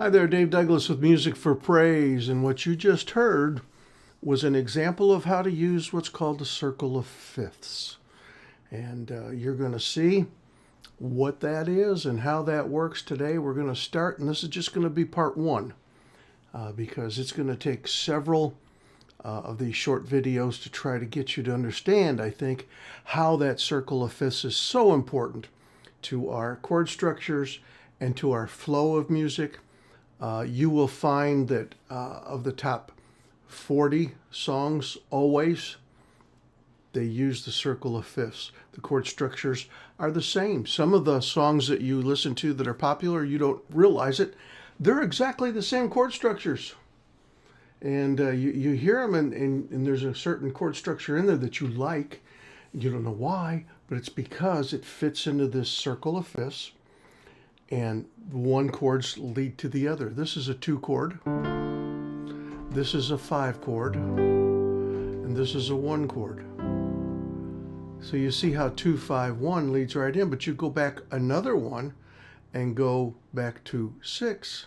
Hi there, Dave Douglas with Music for Praise, and what you just heard was an example of how to use what's called the circle of fifths. And you're going to see what that is and how that works today. We're going to start, and this is just going to be part one, because it's going to take several of these short videos to try to get you to understand, I think, how that circle of fifths is so important to our chord structures and to our flow of music. You will find that of the top 40 songs, always, they use the circle of fifths. The chord structures are the same. Some of the songs that you listen to that are popular, you don't realize it, they're exactly the same chord structures. And you hear them, and there's a certain chord structure in there that you like. You don't know why, but it's because it fits into this circle of fifths. And one chords lead to the other. This is a 2 chord. This is a 5 chord. And this is a 1 chord. So you see how 2, 5, 1 leads right in, but you go back another one and go back to 6,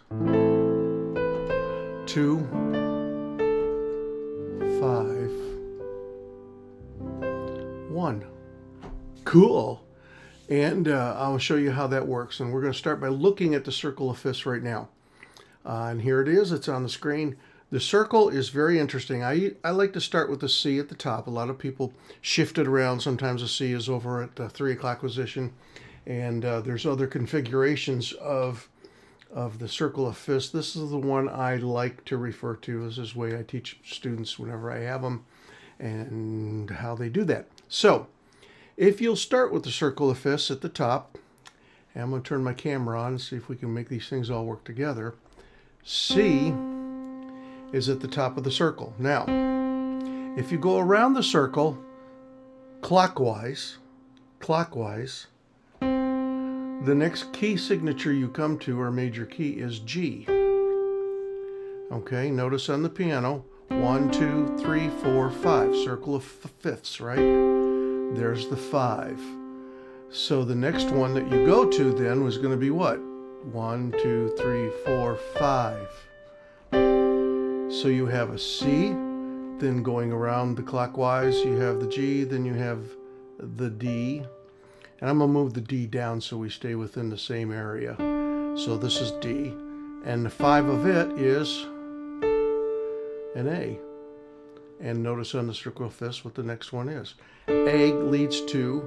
2, 5, 1. Cool. And I'll show you how that works. And we're going to start by looking at the circle of fifths right now. And here it is. It's on the screen. The circle is very interesting. I like to start with the C at the top. A lot of people shift it around. Sometimes the C is over at the 3 o'clock position. And there's other configurations of the circle of fifths. This is the one I like to refer to. This is the way I teach students whenever I have them and how they do that. So, if you'll start with the circle of fifths at the top, and I'm going to turn my camera on and see if we can make these things all work together. C is at the top of the circle. Now, if you go around the circle clockwise, the next key signature you come to, or major key, is G. Okay, notice on the piano, 1, 2, 3, 4, 5, circle of fifths, right? There's the 5. So the next one that you go to then was going to be what? 1, 2, 3, 4, 5. So you have a C, then going around the clockwise, you have the G, then you have the D. And I'm going to move the D down so we stay within the same area. So this is D. And the 5 of it is an A. And notice on the circle of fifths what the next one is. A leads to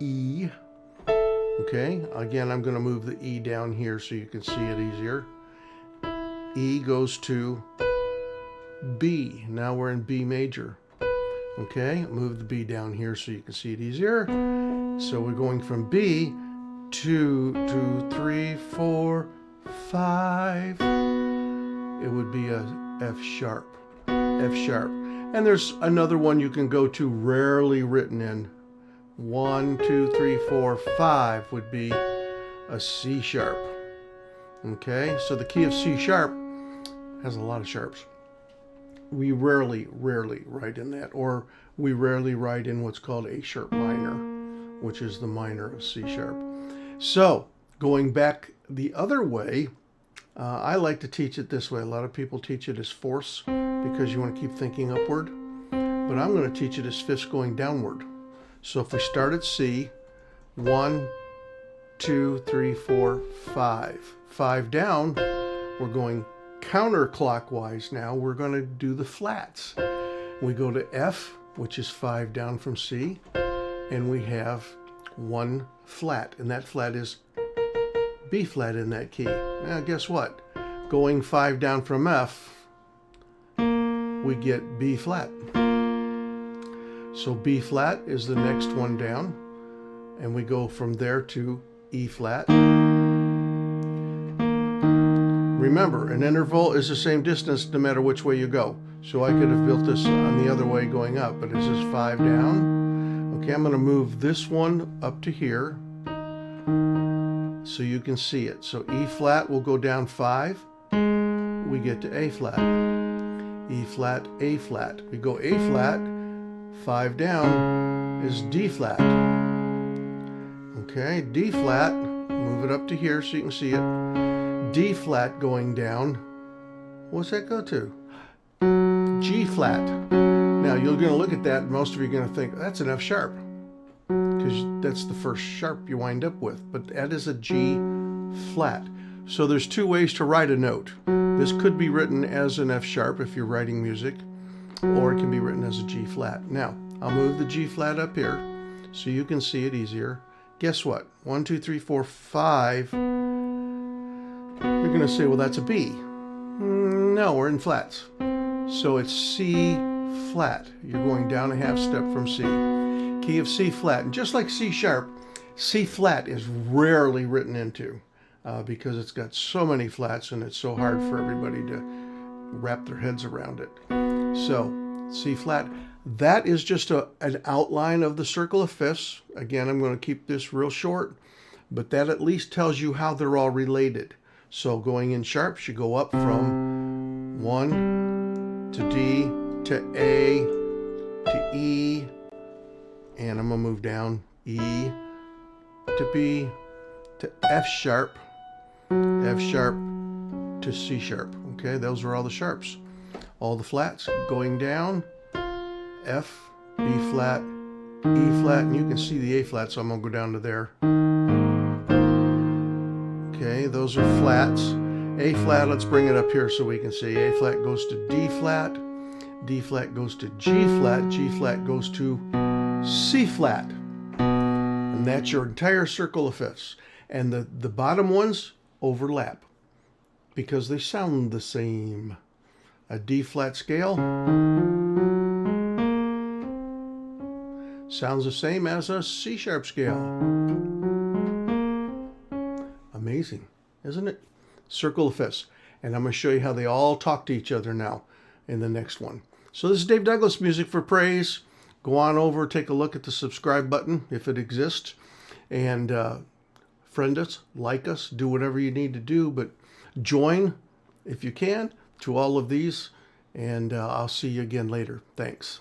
E. Okay, again, I'm going to move the E down here so you can see it easier. E goes to B. Now we're in B major. Okay, move the B down here so you can see it easier. So we're going from B to 2, 3, 4, 5. It would be a F sharp. F sharp. And there's another one you can go to, rarely written in. 1, 2, 3, 4, 5 would be a C sharp. Okay, so the key of C sharp has a lot of sharps. We rarely write in that, or we rarely write in what's called A sharp minor, which is the minor of C sharp. So, going back the other way, I like to teach it this way. A lot of people teach it as fourths because you want to keep thinking upward. But I'm going to teach it as fifths going downward. So if we start at C, 1, 2, 3, 4, 5. 5 down, we're going counterclockwise now. We're going to do the flats. We go to F, which is 5 down from C, and we have 1 flat. And that flat is B flat in that key. Now guess what? Going 5 down from F, we get B flat. So B flat is the next one down, and we go from there to E flat. Remember, an interval is the same distance no matter which way you go. So I could have built this on the other way going up, but this is 5 down. Okay, I'm going to move this one up to here so you can see it. So E flat will go down 5. We get to A flat. E flat, A flat. We go A flat, 5 down is D flat. Okay, D flat, move it up to here so you can see it. D flat going down. What's that go to? G flat. Now you're going to look at that and most of you are going to think that's an F sharp because that's the first sharp you wind up with, but that is a G flat. So there's two ways to write a note. This could be written as an F sharp if you're writing music, or it can be written as a G flat. Now I'll move the G flat up here so you can see it easier. Guess what? 1, 2, 3, 4, 5. You're going to say, well, that's a B. No, we're in flats. So it's C flat. You're going down a half step from C. Key of C flat. And just like C sharp, C flat is rarely written into because it's got so many flats and it's so hard for everybody to wrap their heads around it. So C flat. That is just an outline of the circle of fifths. Again, I'm going to keep this real short, but that at least tells you how they're all related. So going in sharps, you go up from 1 to D to A to E, and I'm going to move down E to B to F sharp to C sharp. Okay, those are all the sharps. All the flats going down, F, B flat, E flat, and you can see the A flat, so I'm going to go down to there. Okay, those are flats. A flat, let's bring it up here so we can see. A flat goes to D flat goes to G flat goes to C flat. And that's your entire circle of fifths. And the bottom ones overlap because they sound the same. A D flat scale sounds the same as a C sharp scale. Amazing, isn't it? Circle of fifths. And I'm going to show you how they all talk to each other now in the next one. So this is Dave Douglas, Music for Praise. Go on over, take a look at the subscribe button if it exists. And friend us, like us, do whatever you need to do. But join, if you can, to all of these. And I'll see you again later. Thanks.